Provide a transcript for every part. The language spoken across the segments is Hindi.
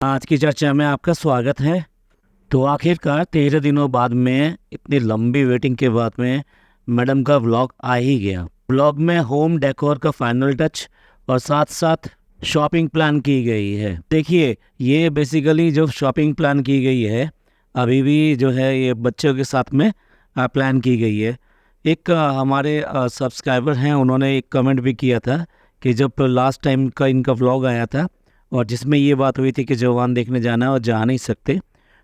आज की चर्चा में आपका स्वागत है। तो आखिरकार 13 दिनों बाद में इतनी लंबी वेटिंग के बाद में मैडम का व्लॉग आ ही गया। व्लॉग में होम डेकोर का फाइनल टच और साथ साथ शॉपिंग प्लान की गई है। देखिए, ये बेसिकली जो शॉपिंग प्लान की गई है अभी भी जो है ये बच्चों के साथ में प्लान की गई है। एक हमारे सब्सक्राइबर हैं, उन्होंने एक कमेंट भी किया था कि जब लास्ट टाइम का इनका व्लॉग आया था और जिसमें ये बात हुई थी कि जवान देखने जाना है और जा नहीं सकते,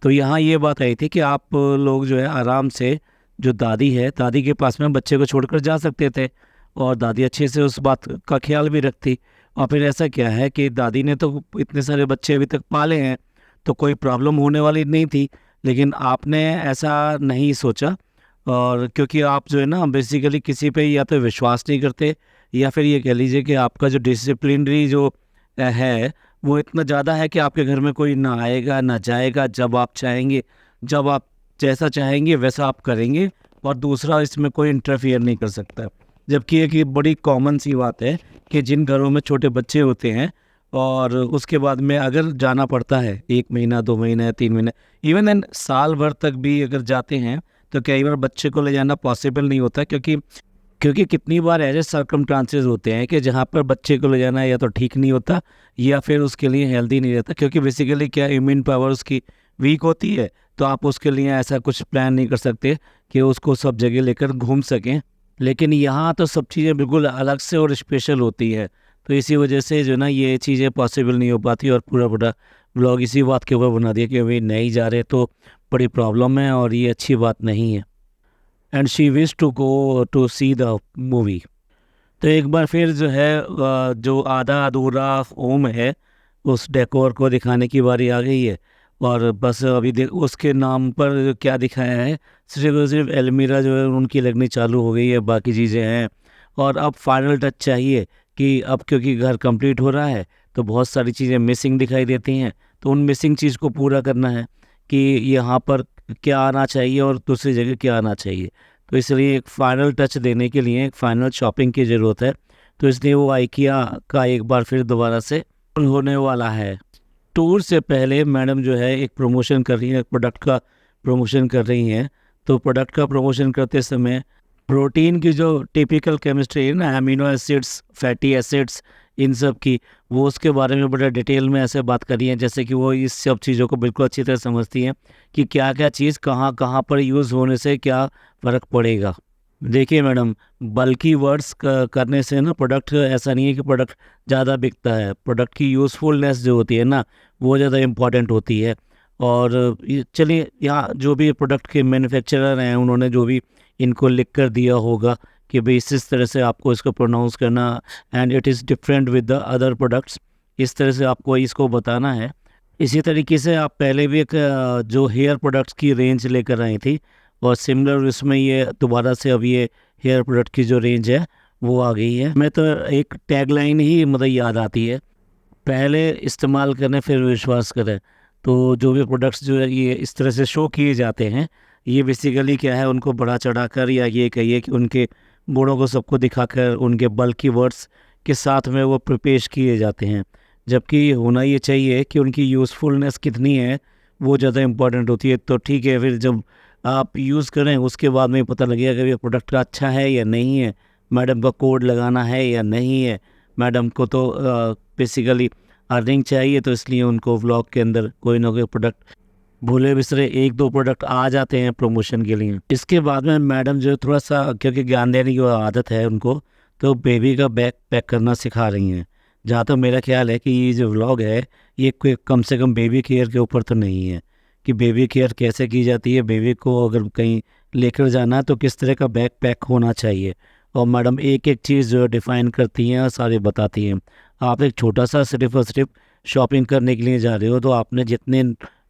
तो यहाँ ये बात आई थी कि आप लोग जो है आराम से जो दादी है, दादी के पास में बच्चे को छोड़कर जा सकते थे और दादी अच्छे से उस बात का ख्याल भी रखती। और फिर ऐसा क्या है कि दादी ने तो इतने सारे बच्चे अभी तक पाले हैं, तो कोई प्रॉब्लम होने वाली नहीं थी, लेकिन आपने ऐसा नहीं सोचा। और क्योंकि आप जो है ना बेसिकली किसी पे या तो विश्वास नहीं करते या फिर ये कह लीजिए कि आपका जो डिसिप्लिनरी जो है वो इतना ज़्यादा है कि आपके घर में कोई ना आएगा ना जाएगा, जब आप चाहेंगे, जब आप जैसा चाहेंगे वैसा आप करेंगे और दूसरा इसमें कोई इंटरफियर नहीं कर सकता। जबकि एक ये बड़ी कॉमन सी बात है कि जिन घरों में छोटे बच्चे होते हैं और उसके बाद में अगर जाना पड़ता है 1 महीना 2 महीने 3 महीने इवन एंड साल भर तक भी अगर जाते हैं तो कई बार बच्चे को ले जाना पॉसिबल नहीं होता, क्योंकि कितनी बार ऐसे सर्कमस्टांसेस होते हैं कि जहाँ पर बच्चे को ले जाना या तो ठीक नहीं होता या फिर उसके लिए हेल्दी नहीं रहता, क्योंकि बेसिकली क्या इम्यून पावर उसकी वीक होती है। तो आप उसके लिए ऐसा कुछ प्लान नहीं कर सकते कि उसको सब जगह लेकर घूम सकें। लेकिन यहाँ तो सब चीज़ें बिल्कुल अलग से और स्पेशल होती है, तो इसी वजह से जो ना ये चीज़ें पॉसिबल नहीं हो पाती और पूरा व्लॉग इसी बात के ऊपर बना दिया कि अभी नहीं जा रहे तो बड़ी प्रॉब्लम है और ये अच्छी बात नहीं है। And she wish to go to see the movie. तो एक बार फिर जो है जो आधा अधूरा होम है उस डेकोर को दिखाने की बारी आ गई है। और बस अभी उसके नाम पर क्या दिखाया है, सिर्फ और सिर्फ एलमीरा जो है उनकी लगनी चालू हो गई है, बाकी चीज़ें हैं। और अब फाइनल टच चाहिए कि अब क्योंकि घर कंप्लीट हो रहा है तो बहुत सारी चीज़ें मिसिंग दिखाई देती हैं, तो उन मिसिंग चीज़ को पूरा करना है कि यहाँ पर क्या आना चाहिए और दूसरी जगह क्या आना चाहिए। तो इसलिए एक फ़ाइनल टच देने के लिए एक फ़ाइनल शॉपिंग की ज़रूरत है। तो इसलिए वो आइकिया का एक बार फिर दोबारा से होने वाला है। टूर से पहले मैडम जो है एक प्रमोशन कर रही है, प्रोडक्ट का प्रमोशन कर रही हैं। तो प्रोडक्ट का प्रमोशन करते समय प्रोटीन की जो टिपिकल केमिस्ट्री है ना, अमीनो एसिड्स, फैटी एसिड्स, इन सब की, वो उसके बारे में बड़ा डिटेल में ऐसे बात करी है जैसे कि वो इस सब चीज़ों को बिल्कुल अच्छी तरह समझती हैं कि क्या क्या चीज़ कहाँ कहाँ पर यूज़ होने से क्या फ़र्क पड़ेगा। देखिए मैडम, बल्कि वर्ड्स करने से ना प्रोडक्ट ऐसा नहीं है कि प्रोडक्ट ज़्यादा बिकता है। प्रोडक्ट की यूज़फुलनेस जो होती है ना वो ज़्यादा इम्पॉर्टेंट होती है। और चलिए, यहाँ जो भी प्रोडक्ट के मैन्युफैक्चरर हैं उन्होंने जो भी इनको लिख कर दिया होगा कि भाई इस तरह से आपको इसको प्रोनाउंस करना and it is different with the other products, इस तरह से आपको इसको बताना है। इसी तरीके से आप पहले भी एक जो हेयर प्रोडक्ट्स की रेंज लेकर आई थी और सिमिलर इसमें ये दोबारा से अब ये हेयर प्रोडक्ट की जो रेंज है वो आ गई है। मैं तो एक टैगलाइन ही मतलब याद आती है, पहले इस्तेमाल करें फिर विश्वास करें। तो जो भी प्रोडक्ट्स जो है ये इस तरह से शो किए जाते हैं, ये बेसिकली क्या है, उनको बढ़ा चढ़ा कर या ये कहिए कि उनके गुणों को सबको दिखाकर उनके बल्कि वर्ड्स के साथ में वो पेश किए जाते हैं। जबकि होना ये चाहिए कि उनकी यूज़फुलनेस कितनी है वो ज़्यादा इम्पोर्टेंट होती है। तो ठीक है, फिर जब आप यूज़ करें उसके बाद में पता लगेगा कि ये प्रोडक्ट का अच्छा है या नहीं है, मैडम का कोड लगाना है या नहीं है। मैडम को तो बेसिकली अर्निंग चाहिए, तो इसलिए उनको व्लॉग के अंदर कोई ना कोई प्रोडक्ट भूले बिसरे 1-2 प्रोडक्ट आ जाते हैं प्रमोशन के लिए। इसके बाद में मैडम जो थोड़ा सा, क्योंकि ज्ञान देने की आदत है उनको, तो बेबी का बैग पैक करना सिखा रही हैं। जहाँ तक मेरा ख्याल है कि ये जो व्लॉग है ये कोई कम से कम बेबी केयर के ऊपर तो नहीं है कि बेबी केयर कैसे की जाती है, बेबी को अगर कहीं लेकर जाना है तो किस तरह का बैग पैक होना चाहिए। और मैडम एक एक चीज़ जो डिफ़ाइन करती हैं और सारी बताती हैं। आप एक छोटा सा सिर्फ और सिर्फ शॉपिंग करने के लिए जा रहे हो तो आपने जितने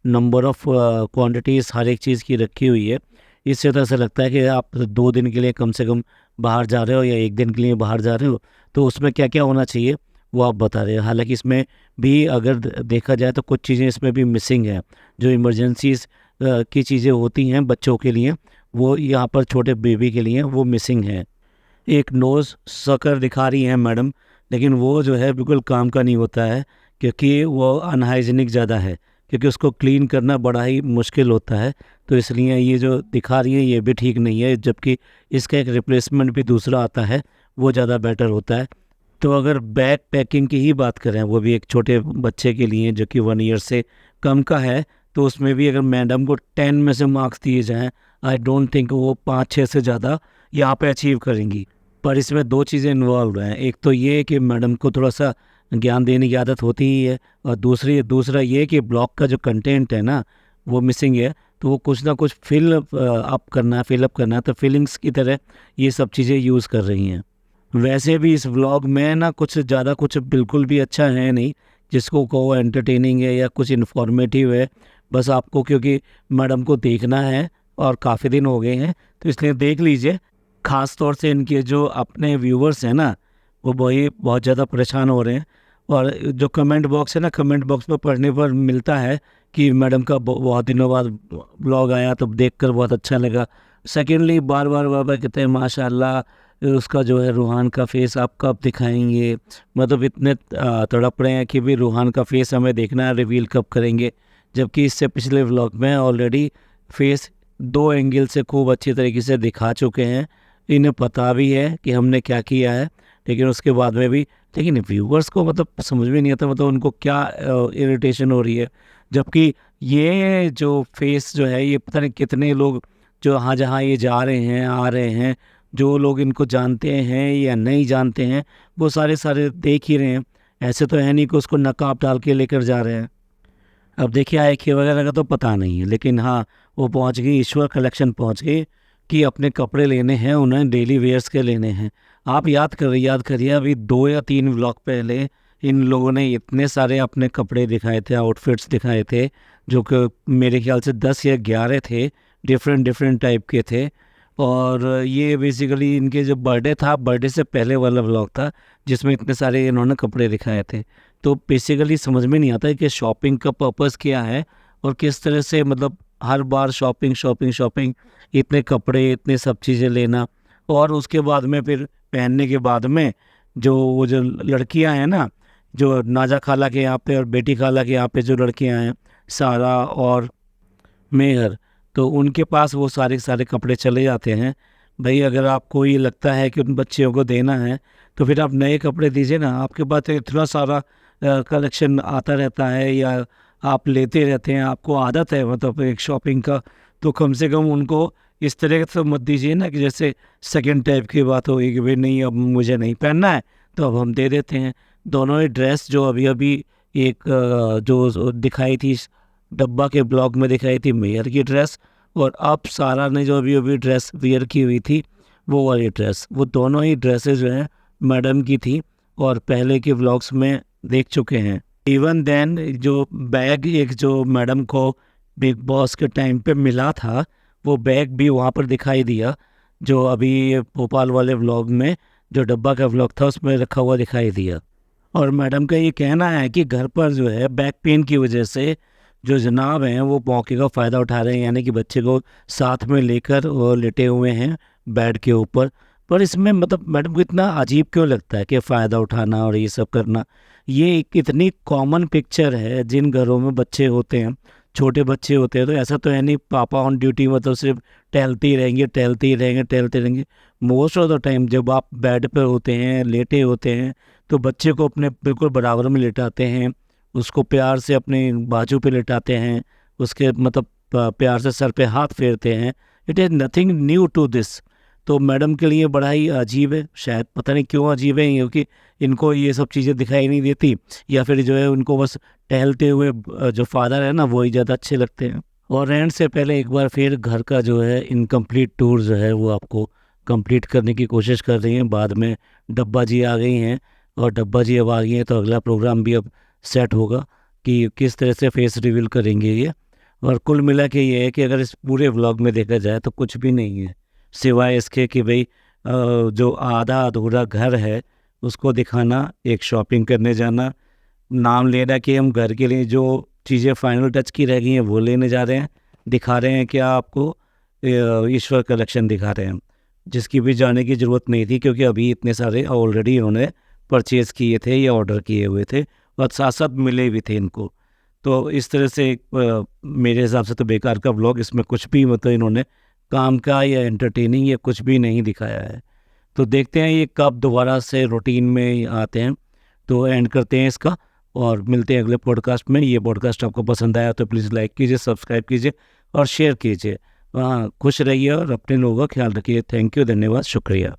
नंबर ऑफ़ क्वांटिटीज़ हर एक चीज़ की रखी हुई है, इससे तो ऐसा लगता है कि आप 2 दिन के लिए कम से कम बाहर जा रहे हो या 1 दिन के लिए बाहर जा रहे हो, तो उसमें क्या क्या होना चाहिए वो आप बता रहे हैं। हालांकि इसमें भी अगर देखा जाए तो कुछ चीज़ें इसमें भी मिसिंग हैं, जो इमरजेंसीज की चीज़ें होती हैं बच्चों के लिए, वो यहाँ पर छोटे बेबी के लिए वो मिसिंग है। एक नोज़ सकर दिखा रही हैं मैडम, लेकिन वो जो है बिल्कुल काम का नहीं होता है क्योंकि वो अनहाइजीनिक ज़्यादा है, क्योंकि उसको क्लीन करना बड़ा ही मुश्किल होता है। तो इसलिए ये जो दिखा रही है ये भी ठीक नहीं है, जबकि इसका एक रिप्लेसमेंट भी दूसरा आता है, वो ज़्यादा बेटर होता है। तो अगर बैग पैकिंग की ही बात करें, वो भी एक छोटे बच्चे के लिए जो कि 1 ईयर से कम का है, तो उसमें भी अगर मैडम को 10 में से मार्क्स दिए जाएँ, आई डोंट थिंक वो 5-6 से ज़्यादा यहाँ पे अचीव करेंगी। पर इसमें 2 चीज़ें इन्वॉल्व हैं। एक तो ये कि मैडम को थोड़ा-सा ज्ञान देने की आदत होती ही है, और दूसरा ये कि ब्लॉग का जो कंटेंट है ना, वो मिसिंग है। तो वो कुछ ना कुछ फिलअप करना है, तो फीलिंग्स की तरह ये सब चीज़ें यूज़ कर रही हैं। वैसे भी इस व्लॉग में ना कुछ ज़्यादा कुछ बिल्कुल भी अच्छा है नहीं, जिसको कहो एंटरटेनिंग है या कुछ इन्फॉर्मेटिव है। बस आपको क्योंकि मैडम को देखना है और काफ़ी दिन हो गए हैं, तो इसलिए देख लीजिए। ख़ास तौर से इनके जो अपने व्यूवर्स हैं ना, वो वही बहुत ज़्यादा परेशान हो रहे हैं। और जो कमेंट बॉक्स है ना, कमेंट बॉक्स में पढ़ने पर मिलता है कि मैडम का बहुत दिनों बाद व्लॉग आया तो देखकर बहुत अच्छा लगा। सेकेंडली बार बार कहते हैं माशाल्लाह, उसका जो है रूहान का फेस आप कब दिखाएंगे। मतलब इतने तड़प रहे हैं कि भी रूहान का फेस हमें देखना है, रिवील कब करेंगे। जबकि इससे पिछले व्लॉग में ऑलरेडी फेस 2 एंगल से खूब अच्छी तरीके से दिखा चुके हैं। इन्हें पता भी है कि हमने क्या किया है, लेकिन उसके बाद में भी लेकिन व्यूवर्स को मतलब समझ में नहीं आता, मतलब उनको क्या इरिटेशन हो रही है। जबकि ये जो फेस जो है, ये पता नहीं कितने लोग जो जहाँ ये जा रहे हैं आ रहे हैं, जो लोग इनको जानते हैं या नहीं जानते हैं, वो सारे देख ही रहे हैं। ऐसे तो है नहीं कि उसको नकाब डाल के लेकर जा रहे हैं। अब देखिए आईक्यू वगैरह का तो पता नहीं है, लेकिन हाँ, वो पहुंच गई, ईश्वर कलेक्शन पहुंच गई कि अपने कपड़े लेने हैं, उन्हें डेली वेयर्स के लेने हैं। आप याद करिए अभी 2 या 3 व्लॉग पहले इन लोगों ने इतने सारे अपने कपड़े दिखाए थे, आउटफिट्स दिखाए थे, जो कि मेरे ख्याल से 10 या 11 थे, डिफरेंट टाइप के थे। और ये बेसिकली इनके जो बर्थडे था, बर्थडे से पहले वाला व्लॉग था, जिसमें इतने सारे इन्होंने कपड़े दिखाए थे। तो बेसिकली समझ में नहीं आता है कि शॉपिंग का पर्पस क्या है, और किस तरह से मतलब हर बार शॉपिंग, इतने कपड़े, इतने सब चीज़ें लेना। और उसके बाद में फिर पहनने के बाद में वो जो लड़कियां हैं ना, जो नाजा खाला के यहाँ पे और बेटी खाला के यहाँ पे जो लड़कियां हैं, सारा और मेहर, तो उनके पास वो सारे कपड़े चले जाते हैं। भाई अगर आपको ये लगता है कि उन बच्चियों को देना है, तो फिर आप नए कपड़े दीजिए ना। आपके पास इतना सारा कलेक्शन आता रहता है, या आप लेते रहते हैं, आपको आदत है मतलब एक शॉपिंग का, तो कम से कम उनको इस तरह से मत दीजिए ना कि जैसे सेकंड टाइप की बात होगी कि भाई नहीं अब मुझे नहीं पहनना है, तो अब हम दे देते हैं। दोनों ही ड्रेस जो अभी एक जो दिखाई थी डब्बा के ब्लॉग में, दिखाई थी मेयर की ड्रेस, और अब सारा ने जो अभी ड्रेस वियर की हुई थी वो वाली ड्रेस, वो दोनों ही ड्रेसेस जो हैं मैडम की थी, और पहले के व्लॉग्स में देख चुके हैं। इवन देन जो बैग एक जो मैडम को बिग बॉस के टाइम पे मिला था, वो बैग भी वहाँ पर दिखाई दिया, जो अभी भोपाल वाले व्लॉग में जो डब्बा का व्लॉग था उसमें रखा हुआ दिखाई दिया। और मैडम का ये कहना है कि घर पर जो है बैक पेन की वजह से जो जनाब हैं वो मौके का फ़ायदा उठा रहे हैं, यानी कि बच्चे को साथ में लेकर वो लेटे हुए हैं बेड के ऊपर। पर इसमें मतलब मैडम को इतना अजीब क्यों लगता है कि फ़ायदा उठाना और ये सब करना। ये एक इतनी कॉमन पिक्चर है, जिन घरों में बच्चे होते हैं, छोटे बच्चे होते हैं, तो ऐसा तो है नहीं पापा ऑन ड्यूटी मतलब सिर्फ टहलते ही रहेंगे। मोस्ट ऑफ द टाइम जब आप बेड पर होते हैं, लेटे होते हैं, तो बच्चे को अपने बिल्कुल बराबर में लेटाते हैं, उसको प्यार से अपने बाजू पे लेटाते हैं, उसके मतलब प्यार से सर पे हाथ फेरते हैं। It is nothing new to this. तो मैडम के लिए बड़ा ही अजीब है, शायद पता नहीं क्यों अजीब है, क्योंकि इनको ये सब चीज़ें दिखाई नहीं देती, या फिर जो है उनको बस टहलते हुए जो फादर है ना वही ज़्यादा अच्छे लगते हैं। और एंड से पहले एक बार फिर घर का जो है इनकम्प्लीट टूर जो है वो आपको कंप्लीट करने की कोशिश कर रही हैं। बाद में डब्बा जी आ गई हैं, और डब्बा जी अब आ गई हैं तो अगला प्रोग्राम भी अब सेट होगा कि किस तरह से फेस रिवील करेंगे ये। और कुल मिला के ये है कि अगर इस पूरे व्लॉग में देखा जाए तो कुछ भी नहीं है, सिवाय इसके कि भाई जो आधा अधूरा घर है उसको दिखाना, एक शॉपिंग करने जाना, नाम लेना कि हम घर के लिए जो चीज़ें फाइनल टच की रह गई हैं वो लेने जा रहे हैं, दिखा रहे हैं क्या आपको ईश्वर कलेक्शन दिखा रहे हैं, जिसकी भी जाने की ज़रूरत नहीं थी, क्योंकि अभी इतने सारे ऑलरेडी इन्होंने परचेज़ किए थे या ऑर्डर किए हुए थे, और साथ साथ मिले भी थे इनको। तो इस तरह से मेरे हिसाब से तो बेकार का व्लॉग, इसमें कुछ भी मतलब इन्होंने काम का या एंटरटेनिंग या कुछ भी नहीं दिखाया है। तो देखते हैं ये कब दोबारा से रूटीन में आते हैं। तो एंड करते हैं इसका और मिलते हैं अगले पॉडकास्ट में। ये पॉडकास्ट आपको पसंद आया तो प्लीज़ लाइक कीजिए, सब्सक्राइब कीजिए और शेयर कीजिए। खुश रहिए और अपने लोगों का ख्याल रखिए। थैंक यू, धन्यवाद, शुक्रिया।